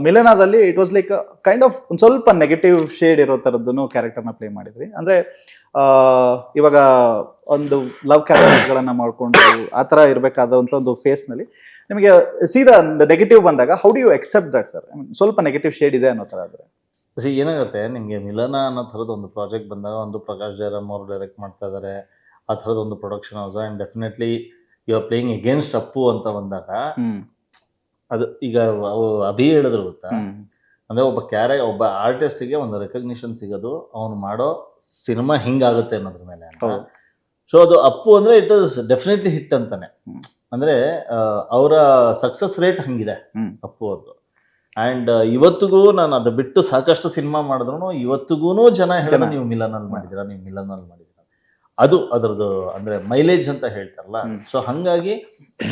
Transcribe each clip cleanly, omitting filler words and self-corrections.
ಮಿಲನಾದಲ್ಲಿ it was like kind of ಒಂದು ಸ್ವಲ್ಪ negative shade ಇರೋ ಥರದ್ದು ಕ್ಯಾರೆಕ್ಟರ್ನ ಪ್ಲೇ ಮಾಡಿದ್ರಿ. ಅಂದರೆ ಇವಾಗ ಒಂದು ಲವ್ ಕ್ಯಾರೆಕ್ಟರ್ಸ್ಗಳನ್ನು ಮಾಡಿಕೊಂಡು ಆ ಥರ ಇರಬೇಕಾದಂಥ ಒಂದು ಫೇಸ್ನಲ್ಲಿ ನಿಮಗೆ ಸೀದಾ ನೆಗೆಟಿವ್ ಬಂದಾಗ how do you accept that sir? I mean ಸ್ವಲ್ಪ ನೆಗೆಟಿವ್ ಶೇಡ್ ಇದೆ ಅನ್ನೋ ಥರ ಆದರೆ ಏನಾಗುತ್ತೆ, ನಿಮಗೆ ಮಿಲನ ಅನ್ನೋ ಥರದ್ದು ಒಂದು ಪ್ರಾಜೆಕ್ಟ್ ಬಂದಾಗ, ಒಂದು ಪ್ರಕಾಶ್ ಜಯರಾಮ್ ಅವರು ಡೈರೆಕ್ಟ್ ಮಾಡ್ತಾ ಇದ್ದಾರೆ, ಆ ಥರದ ಒಂದು production house, and definitely you are playing against Appu ಅಂತ ಬಂದಾಗ ಅದು ಈಗ ಅಭಿ ಹೇಳಿದ್ರು ಗೊತ್ತಾ, ಅಂದರೆ ಒಬ್ಬ ಆರ್ಟಿಸ್ಟಿಗೆ ಒಂದು ರೆಕಗ್ನಿಷನ್ ಸಿಗೋದು ಅವನು ಮಾಡೋ ಸಿನಿಮಾ ಹಿಂಗಾಗುತ್ತೆ ಅನ್ನೋದ್ರ ಮೇಲೆ. ಸೊ ಅದು ಅಪ್ಪು ಅಂದರೆ ಇಟ್ ಇಸ್ ಡೆಫಿನೆಟ್ಲಿ ಹಿಟ್ ಅಂತಾನೆ. ಅಂದರೆ ಅವರ ಸಕ್ಸಸ್ ರೇಟ್ ಹಂಗಿದೆ ಅಪ್ಪು ಅವ್ರದ್ದು. ಆ್ಯಂಡ್ ಇವತ್ತಿಗೂ ನಾನು ಅದು ಬಿಟ್ಟು ಸಾಕಷ್ಟು ಸಿನಿಮಾ ಮಾಡಿದ್ರು ಇವತ್ತಿಗೂ ಜನ ಹೇಳೋದು ನೀವು ಮಿಲನಲ್ಲಿ ಮಾಡಿದ್ದೀರಾ, ನೀವು ಮಿಲನಲ್ಲಿ ಮಾಡಿದ್ದೀರಾ, ಅದು ಅದರದ್ದು ಅಂದರೆ ಮೈಲೇಜ್ ಅಂತ ಹೇಳ್ತಾರಲ್ಲ. ಸೊ ಹಾಗಾಗಿ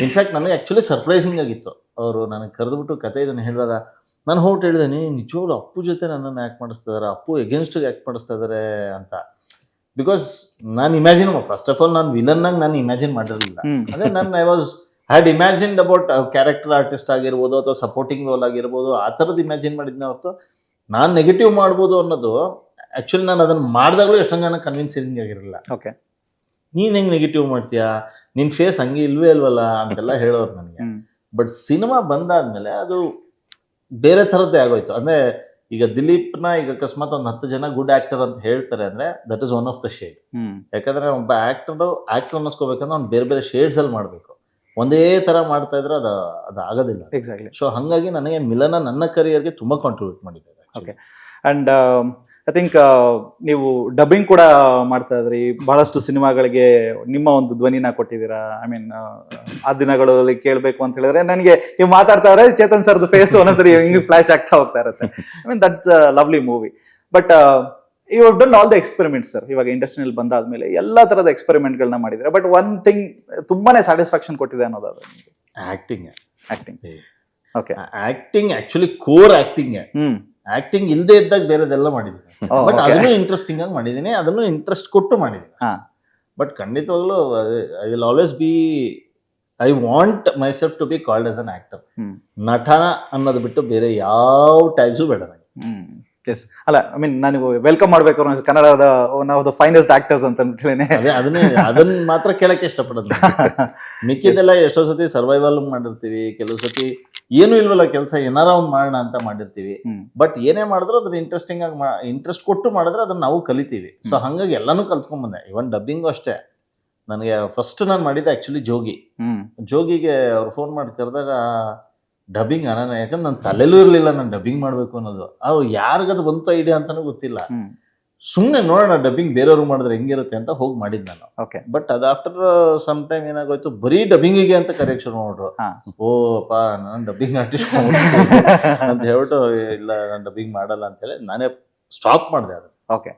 ಇನ್ಫ್ಯಾಕ್ಟ್ ನನಗೆ ಆ್ಯಕ್ಚುಲಿ ಸರ್ಪ್ರೈಸಿಂಗ್ ಆಗಿತ್ತು. ಅವರು ನನಗೆ ಕರೆದುಬಿಟ್ಟು ಕತೆ ಇದನ್ನು ಹೇಳಿದಾಗ ನಾನು ಹೋಗ್ಬಿಟ್ಟು ಹೇಳಿದ್ದೇನೆ, ನಿಜವಾಗ್ಲೂ ಅಪ್ಪು ಜೊತೆ ನನ್ನನ್ನು ಆ್ಯಕ್ಟ್ ಮಾಡಿಸ್ತಾ ಇದ್ದಾರೆ, ಅಪ್ಪು ಎಗೇನ್ಸ್ಟಿಗೆ ಆ್ಯಕ್ಟ್ ಮಾಡಿಸ್ತಾ ಇದ್ದಾರೆ ಅಂತ. ಬಿಕಾಸ್ ನಾನು ಇಮ್ಯಾಜಿನ್, ಫಸ್ಟ್ ಆಫ್ ಆಲ್ ನಾನು ವಿಲನ್ನಾಗಿ ನಾನು ಇಮ್ಯಾಜಿನ್ ಮಾಡಿರಲಿಲ್ಲ. ಅಂದರೆ I had imagined about character artist ಆಗಿರ್ಬೋದು ಅಥವಾ ಸಪೋರ್ಟಿಂಗ್ ರೋಲ್ ಆಗಿರ್ಬೋದು, ಆ ಥರದ್ದು ಇಮ್ಯಾಜಿನ್ ಮಾಡಿದ್ನ ಹೊರತು ನಾನು ನೆಗೆಟಿವ್ ಮಾಡ್ಬೋದು ಅನ್ನೋದು ಆ್ಯಕ್ಚುಲಿ ನಾನು ಅದನ್ನು ಮಾಡಿದಾಗಲೂ ಎಷ್ಟೊಂದು ಜನ ಕನ್ವಿನ್ಸಿಂಗ್ ಆಗಿರಲಿಲ್ಲ. ಓಕೆ, ನೀನು ಹೆಂಗೆ ನೆಗೆಟಿವ್ ಮಾಡ್ತೀಯಾ, ನಿನ್ನ ಫೇಸ್ ಹಂಗೆ ಇಲ್ವೇ ಅಲ್ವಲ್ಲ ಅಂತೆಲ್ಲ ಹೇಳೋರು ನನಗೆ. ಬಟ್ ಸಿನಿಮಾ ಬಂದಾದ್ಮೇಲೆ ಅದು ಬೇರೆ ಥರದ್ದೇ ಆಗೋಯ್ತು. ಅಂದರೆ ಈಗ ದಿಲೀಪ್ನ ಈಗ ಅಕಸ್ಮಾತ್ ಒಂದು 10 ಜನ ಗುಡ್ ಆ್ಯಕ್ಟರ್ ಅಂತ ಹೇಳ್ತಾರೆ ಅಂದರೆ that is one of the shade. ಯಾಕಂದರೆ ಒಬ್ಬ ಆ್ಯಕ್ಟರ್ ಅನ್ನಿಸ್ಕೋಬೇಕಂದ್ರೆ ಅವ್ನು ಬೇರೆ ಬೇರೆ ಶೇಡ್ಸಲ್ಲಿ ಮಾಡಬೇಕು. ಒಂದೇ ಥರ ಮಾಡ್ತಾ ಇದ್ರೆ ಅದು ಆಗೋದಿಲ್ಲ. ಎಕ್ಸಾಕ್ಟ್ಲಿ. ಸೊ ಹಾಗಾಗಿ ನನಗೆ ಮಿಲನ ನನ್ನ ಕರಿಯರ್ಗೆ ತುಂಬ ಕಾಂಟ್ರಿಬ್ಯೂಟ್ ಮಾಡಿದ್ದಾರೆ. ಓಕೆ, ಆ್ಯಂಡ್ ಐ ಥಿಂಕ್ ನೀವು ಡಬ್ಬಿಂಗ್ ಕೂಡ ಮಾಡ್ತಾ ಇದ್ರಿ, ಬಹಳಷ್ಟು ಸಿನಿಮಾಗಳಿಗೆ ನಿಮ್ಮ ಒಂದು ಧ್ವನಿನ ಕೊಟ್ಟಿದ್ದೀರಾ. ಐ ಮೀನ್ ಆ ದಿನಗಳಲ್ಲಿ ಕೇಳಬೇಕು ಅಂತ ಹೇಳಿದ್ರೆ ನನಗೆ ನೀವು ಮಾತಾಡ್ತಾ ಇದ್ರೆ ಚೇತನ್ ಸರ್ದು ಫೇಸ್ ಒಂದೊಂದ್ಸರಿ ಹಿಂಗೆ ಫ್ಲಾಶ್ ಆಗ್ತಾ ಹೋಗ್ತಾ ಇರುತ್ತೆ. I mean that's lovely movie. But you have done all the experiments sir. ಇವಾಗ ಇಂಡಸ್ಟ್ರಿಯಲ್ಲಿ ಬಂದಾದ್ಮೇಲೆ ಎಲ್ಲ ಥರದ ಎಕ್ಸ್ಪೆರಿಮೆಂಟ್ಗಳನ್ನ ಮಾಡಿದ್ರೆ, ಬಟ್ ಒನ್ ಥಿಂಗ್ ತುಂಬಾನೇ ಸ್ಯಾಟಿಸ್ಫ್ಯಾಕ್ಷನ್ ಕೊಟ್ಟಿದೆ ಅನ್ನೋದಾದ್ರೆ acting. Okay, acting actually core acting. Acting ಇಲ್ಲದೆ ಇದ್ದಾಗ ಬೇರೆದೆಲ್ಲ ಮಾಡಿದ್ದೀನಿ, ಬಟ್ ಅದನ್ನು ಇಂಟ್ರೆಸ್ಟಿಂಗ್ ಆಗಿ ಮಾಡಿದ್ದೀನಿ, ಅದನ್ನು ಇಂಟ್ರೆಸ್ಟ್ ಕೊಟ್ಟು ಮಾಡಿದ್ದೀನಿ. ಬಟ್ ಖಂಡಿತವಾಗ್ಲೂ I will always be, I want myself to be called as an actor. ನಟ ಅನ್ನೋದು ಬಿಟ್ಟು ಬೇರೆ ಯಾವ ಟ್ಯಾಗ್ಸು ಬೇಡ ನನಗೆ. ಎಸ್, ಅಲ್ಲ ಐ ಮೀನ್ ನಾನು ವೆಲ್ಕಮ್ ಮಾಡ್ಬೇಕು ಕನ್ನಡದ one of the finest actors ಅಂತ ಅದನ್ನ ಮಾತ್ರ ಕೇಳಕ್ಕೆ ಇಷ್ಟಪಡೋದು. ಮಿಕ್ಕಿದೆಲ್ಲ ಎಷ್ಟೋ ಸತಿ ಸರ್ವೈವಲ್ ಮಾಡಿರ್ತೀವಿ, ಕೆಲವು ಸತಿ ಏನು ಇಲ್ವಲ್ಲ ಕೆಲಸ, ಏನಾರ ಒಂದು ಮಾಡೋಣ ಅಂತ ಮಾಡಿರ್ತೀವಿ. ಬಟ್ ಏನೇ ಮಾಡಿದ್ರು ಅದ್ರ ಇಂಟ್ರೆಸ್ಟಿಂಗ್ ಆಗಿ ಇಂಟ್ರೆಸ್ಟ್ ಕೊಟ್ಟು ಮಾಡಿದ್ರೆ ಅದನ್ನ ನಾವು ಕಲಿತೀವಿ. ಸೊ ಹಾಗಾಗಿ ಎಲ್ಲಾನು ಕಲ್ತ್ಕೊಂಡ್ಬಂದೆ. ಇವನ್ ಡಬ್ಬಿಂಗು ಅಷ್ಟೇ. ನನಗೆ ಫಸ್ಟ್ ನಾನು ಮಾಡಿದ್ದೆ ಆ್ಯಕ್ಚುಲಿ ಜೋಗಿಗೆ ಅವ್ರು ಫೋನ್ ಮಾಡಿ ಕರೆದಾಗ ಡಬ್ಬಿಂಗ್ ನಾನು, ಯಾಕಂದ್ರೆ ನನ್ನ ತಲೆಲೂ ಇರಲಿಲ್ಲ ನಾನು ಡಬ್ಬಿಂಗ್ ಮಾಡಬೇಕು ಅನ್ನೋದು. ಅವ್ರು ಯಾರಿಗದು ಬಂತು ಐಡಿಯಾ ಅಂತಾನೂ ಗೊತ್ತಿಲ್ಲ. ಸುಮ್ಮನೆ ನೋಡೋಣ ಡಬ್ಬಿಂಗ್ ಬೇರೆಯವ್ರು ಮಾಡಿದ್ರೆ ಹೆಂಗಿರುತ್ತೆ ಅಂತ ಹೋಗಿ ಮಾಡಿದ್ದು ನಾನು. ಓಕೆ, ಬಟ್ ಅದು ಆಫ್ಟರ್ ಸಮ್ ಟೈಮ್ ಏನಾಗೋಯ್ತು, ಬರೀ ಡಬ್ಬಿಂಗಿಗೆ ಅಂತ ಕರೆಯಕ್ಕೆ ಶುರು ನೋಡ್ರು. ಓಪ್ಪ ನಾನು ಡಬ್ಬಿಂಗ್ ಆರ್ಟಿಸ್ಟ್ ಅಂತ ಹೇಳ್ಬಿಟ್ಟು ಇಲ್ಲ ನಾನು ಡಬ್ಬಿಂಗ್ ಮಾಡಲ್ಲ ಅಂತೇಳಿ ನಾನೇ ಸ್ಟಾಪ್ ಮಾಡಿದೆ ಅದು. ಓಕೆ,